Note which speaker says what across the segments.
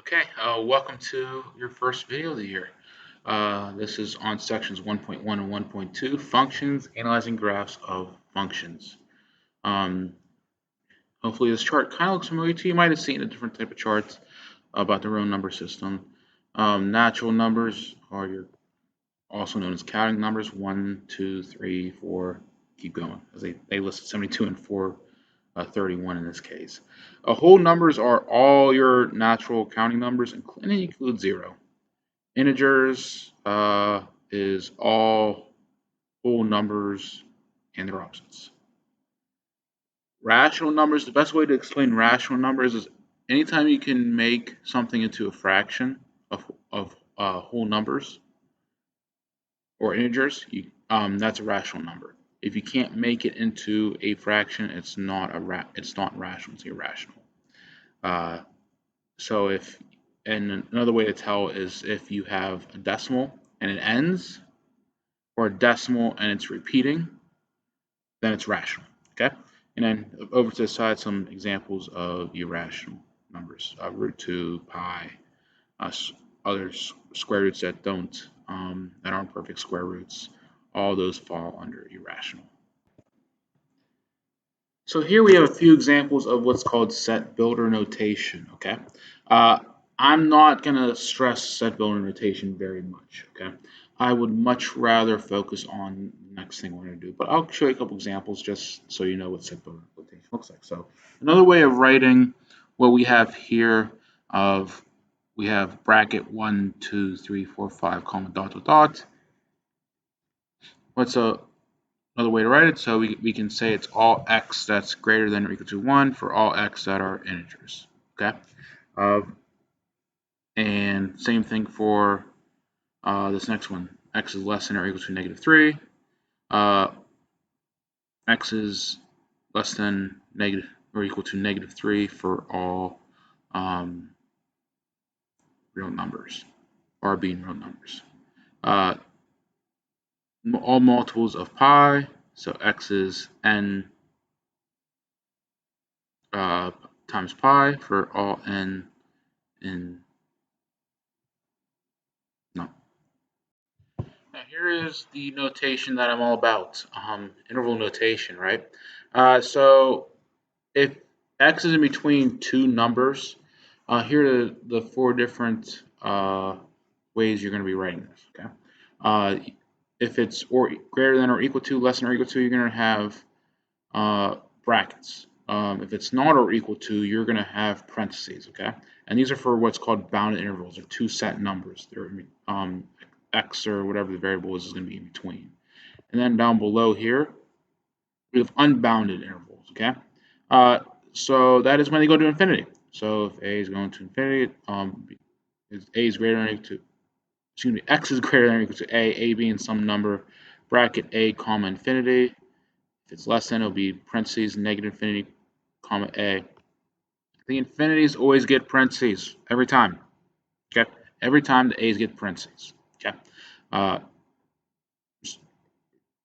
Speaker 1: Okay, welcome to your first video of the year. This is on sections 1.1 and 1.2, functions, analyzing graphs of functions. Um, Hopefully this chart kind of looks familiar to you. You might have seen a different type of charts about the row number system. Natural numbers are also known as counting numbers, 1, 2, 3, 4, keep going. As they listed 72 and 431 in this case. Whole numbers are all your natural counting numbers, including include 0. Integers is all whole numbers and their opposites. Rational numbers, the best way to explain rational numbers is anytime you can make something into a fraction of whole numbers or integers, that's a rational number. If you can't make it into a fraction, it's not rational, it's irrational. So and another way to tell is if you have a decimal and it ends, or a decimal and it's repeating, then it's rational. Okay, and then over to the side, some examples of irrational numbers: root 2, pi, other square roots that aren't perfect square roots. All those fall under irrational. So here we have a few examples of what's called set builder notation. Okay, uh, I'm not going to stress set builder notation very much. Okay, I would much rather focus on the next thing we're going to do, but I'll show you a couple examples just so you know what set builder notation looks like. So another way of writing what we have here of we have bracket 1, 2, 3, 4, 5, comma, dot, dot, dot. What's another way to write it? So we can say it's all x that's greater than or equal to 1 for all x that are integers. Okay? And same thing for this next one. X is less than or equal to negative 3. X is less than negative or equal to negative 3 for all real numbers, or being real numbers. All multiples of pi, so x is n times pi for all n in no. Now here is the notation that I'm all about, interval notation, right? So if x is in between two numbers, here are the four different ways you're going to be writing this. Okay, if it's or greater than or equal to, less than or equal to, you're going to have brackets. If it's not or equal to, you're going to have parentheses. Okay, and these are for what's called bounded intervals, or two set numbers. They're x or whatever the variable is going to be in between. And then down below here, we have unbounded intervals. Okay, so that is when they go to infinity. So if a is going to infinity, if a is greater than or equal to, excuse me, x is greater than or equal to a being some number, bracket a comma infinity. If it's less than, it'll be parentheses negative infinity comma a. The infinities always get parentheses every time. Okay, every time the a's get parentheses. Okay, uh,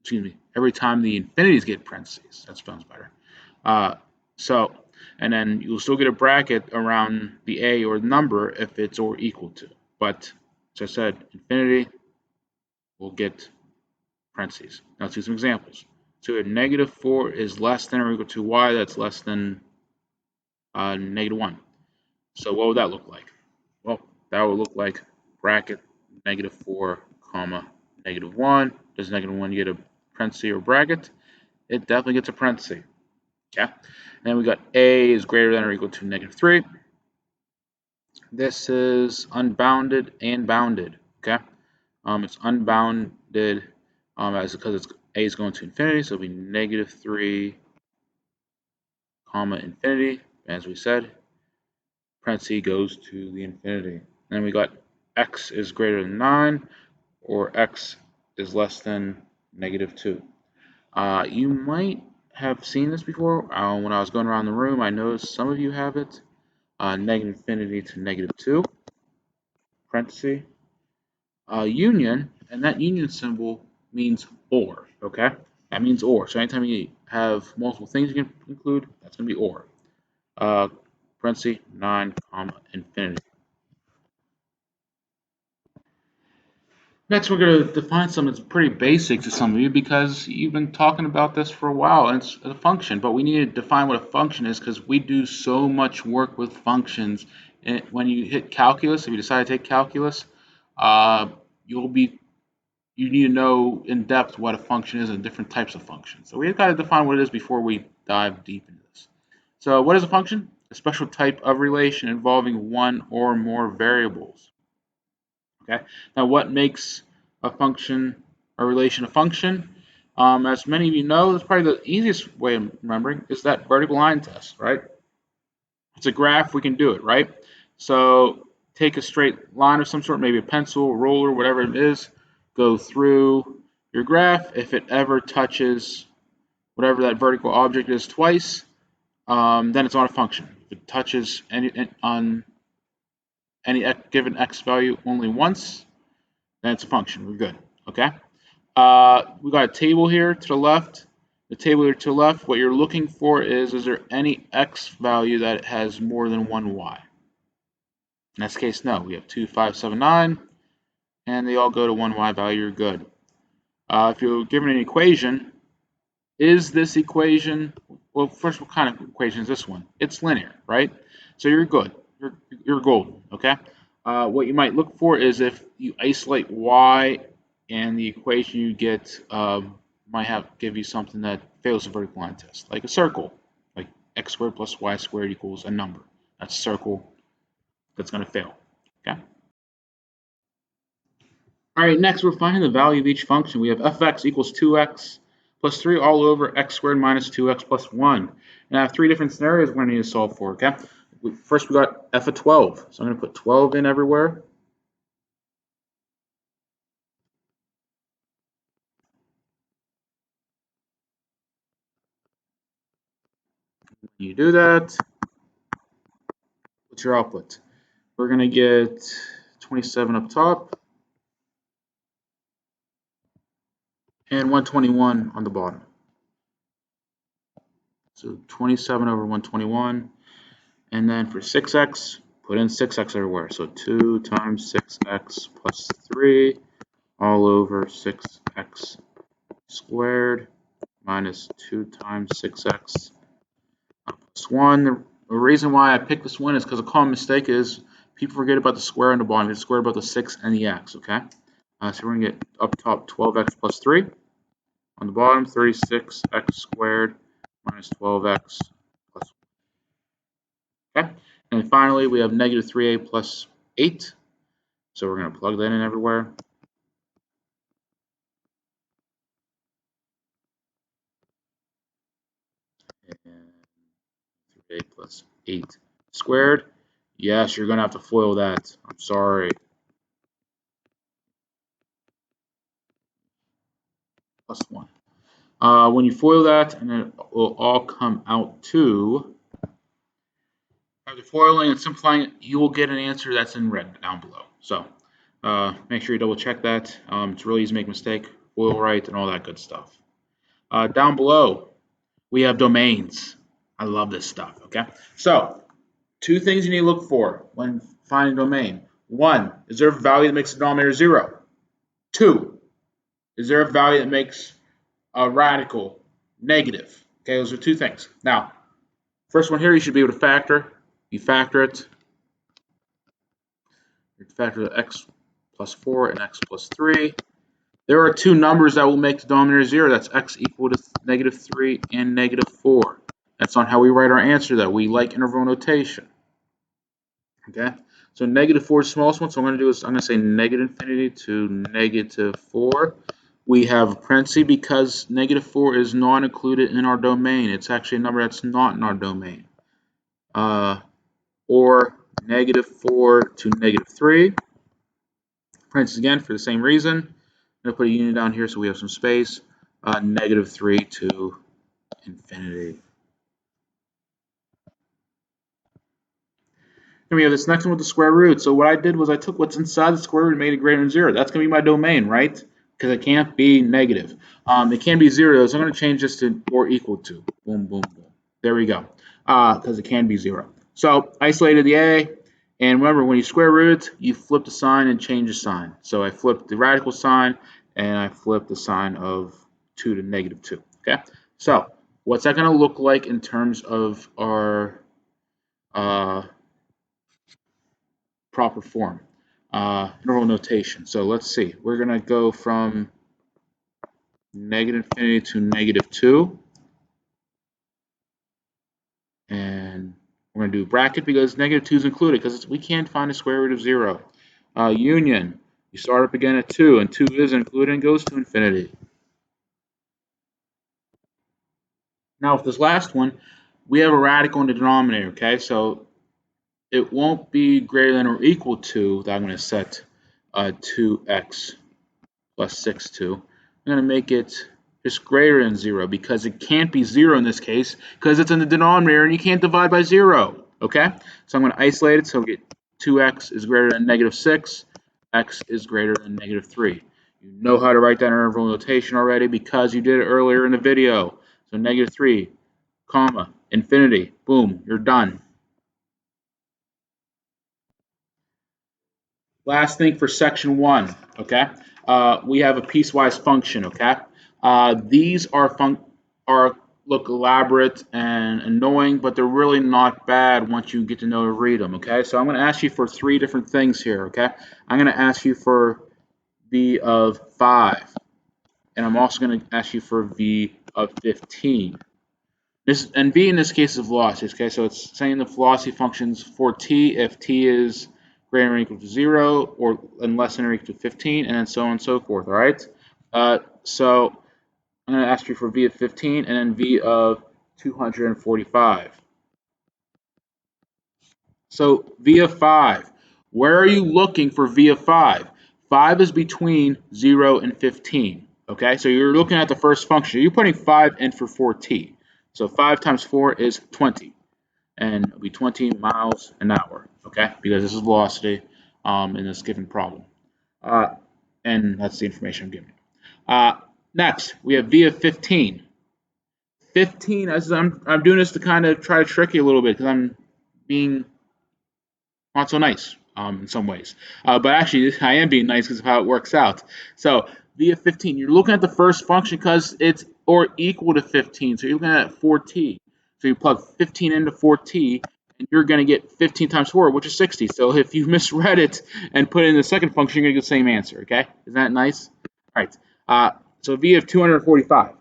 Speaker 1: excuse me, every time the infinities get parentheses. That sounds better. So, and then you'll still get a bracket around the a or the number if it's or equal to. But as I said, infinity will get parentheses. Now let's do some examples. So if negative 4 is less than or equal to y, that's less than negative 1. So what would that look like? Well, that would look like bracket negative 4 comma negative 1. Does negative 1 get a parenthesis or bracket? It definitely gets a parenthesis. Okay. And then we got a is greater than or equal to negative 3. This is unbounded and bounded. Okay. It's unbounded as because it's a is going to infinity, so it'll be negative 3 comma infinity. As we said, parenthesis goes to the infinity. And then we got x is greater than 9, or x is less than negative 2. You might have seen this before. When I was going around the room, I noticed some of you have it. Negative infinity to negative 2, parenthesis, union, and that union symbol means or, okay? That means or. So anytime you have multiple things you can include, that's going to be or. Parenthesis, 9, comma, infinity. Next, we're going to define something that's pretty basic to some of you because you've been talking about this for a while, and it's a function. But we need to define what a function is because we do so much work with functions. And when you hit calculus, if you decide to take calculus, uh, you'll be you need to know in depth what a function is and different types of functions. So we've got to define what it is before we dive deep into this. So what is a function? A special type of relation involving one or more variables. Okay. Now, what makes a function, a relation, a function? As many of you know, that's probably the easiest way of remembering is that vertical line test, right? It's a graph, we can do it, right? So take a straight line of some sort, maybe a pencil, a ruler, whatever it is, go through your graph. If it ever touches whatever that vertical object is twice, then it's on a function. If it touches on any given x value only once, then it's a function. We're good. Okay. We got a table here to the left. The table here to the left, what you're looking for is there any x value that has more than one y? In this case, no. We have 2, 5, 7, 9, and they all go to one y value. You're good. If you're given an equation, is this equation, well, first, what kind of equation is this one? It's linear, right? So you're good. You're golden, okay? What you might look for is if you isolate y and the equation you get might give you something that fails the vertical line test, like a circle, like x squared plus y squared equals a number. That's a circle that's going to fail, okay? All right, next we're finding the value of each function. We have fx equals 2x plus 3 all over x squared minus 2x plus 1. And I have three different scenarios we're going to need to solve for, okay? First, we got f of 12. So I'm going to put 12 in everywhere. You do that, what's your output? We're going to get 27 up top and 121 on the bottom. So 27 over 121. And then for 6x, put in 6x everywhere. So 2 times 6x plus 3 all over 6x squared minus 2 times 6x plus 1. The reason why I picked this one is because a common mistake is people forget about the square on the bottom. They square about the 6 and the x, okay? So we're going to get up top 12x plus 3. On the bottom, 36x squared minus 12x plus 1. Okay? And finally, we have negative 3a plus 8. So we're going to plug that in everywhere. And 3a plus 8 squared. Yes, you're going to have to FOIL that. I'm sorry. Plus 1. When you FOIL that, and it will all come out to, after foiling and simplifying it, you will get an answer that's in red down below. So make sure you double check that. It's really easy to make a mistake, FOIL right, and all that good stuff. Down below, we have domains. I love this stuff, okay? So two things you need to look for when finding a domain. One, is there a value that makes the denominator 0? Two, is there a value that makes a radical negative? Okay, those are two things. Now, first one here, you should be able to factor. You factor it. You factor the x plus 4 and x plus 3. There are two numbers that will make the denominator 0. That's x equal to negative 3 and negative 4. That's not how we write our answer, though. We like interval notation. Okay, so negative 4 is the smallest one, so I'm going to do is I'm going to say negative infinity to negative 4. We have a parenthesis because negative 4 is not included in our domain. It's actually a number that's not in our domain. Or negative 4 to negative 3. Parenthesis again for the same reason. I'm going to put a unit down here so we have some space. Negative 3 to infinity. And we have this next one with the square root. So what I did was I took what's inside the square root and made it greater than 0. That's going to be my domain, right? Because it can't be negative. It can be 0, so I'm going to change this to or equal to. Boom, boom, boom. There we go. Because it can be 0. So isolated the a, And remember, when you square root, you flip the sign and change the sign. So I flipped the radical sign, and I flipped the sign of 2 to negative 2. Okay? So what's that going to look like in terms of our proper form? Interval notation. So let's see. We're going to go from negative infinity to negative 2. And we're going to do bracket because negative 2 is included because we can't find the square root of 0. Union, you start up again at 2, and 2 is included and goes to infinity. Now, with this last one, we have a radical in the denominator, okay? So it won't be greater than or equal to, that I'm going to set 2x plus 6 to. I'm going to make it just greater than 0 because it can't be 0 in this case because it's in the denominator and you can't divide by 0, okay? So I'm going to isolate it so we get 2x is greater than negative 6, x is greater than negative 3. You know how to write that in interval notation already because you did it earlier in the video. So negative 3, comma, infinity, boom, you're done. Last thing for section 1, okay? We have a piecewise function, okay? These are look elaborate and annoying, but they're really not bad once you get to know to read them, okay? So I'm going to ask you for 3 different things here, okay? I'm going to ask you for v of 5, and I'm also going to ask you for v of 15. This and v in this case is velocity. Okay, so it's saying the velocity functions for t if t is greater than or equal to 0 or and less than or equal to 15, and then so on and so forth. All right. So I'm going to ask you for v of 15 and then v of 245. So v of 5. Where are you looking for v of 5? 5 is between 0 and 15. Okay, so you're looking at the first function. You're putting 5 in for 4t. So 5 times 4 is 20. And it'll be 20 miles an hour, okay? Because this is velocity in this given problem. And that's the information I'm giving you. Next, we have v of 15. 15, I'm doing this to kind of try to trick you a little bit because I'm being not so nice in some ways. But actually, I am being nice because of how it works out. So v of 15, you're looking at the first function because it's or equal to 15. So you're looking at 4t. So you plug 15 into 4t, and you're going to get 15 times 4, which is 60. So if you misread it and put it in the second function, you're going to get the same answer. Okay? Isn't that nice? All right. So v of 245.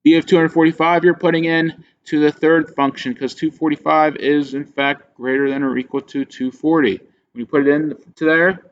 Speaker 1: v of 245 you're putting in to the third function because 245 is in fact greater than or equal to 240. When you put it in to there,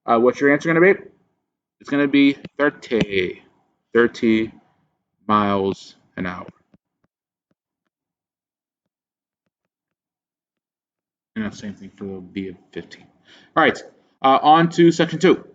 Speaker 1: what's your answer going to be? It's going to be 30 miles an hour. And that's the same thing for the v of 15. All right, on to section 2.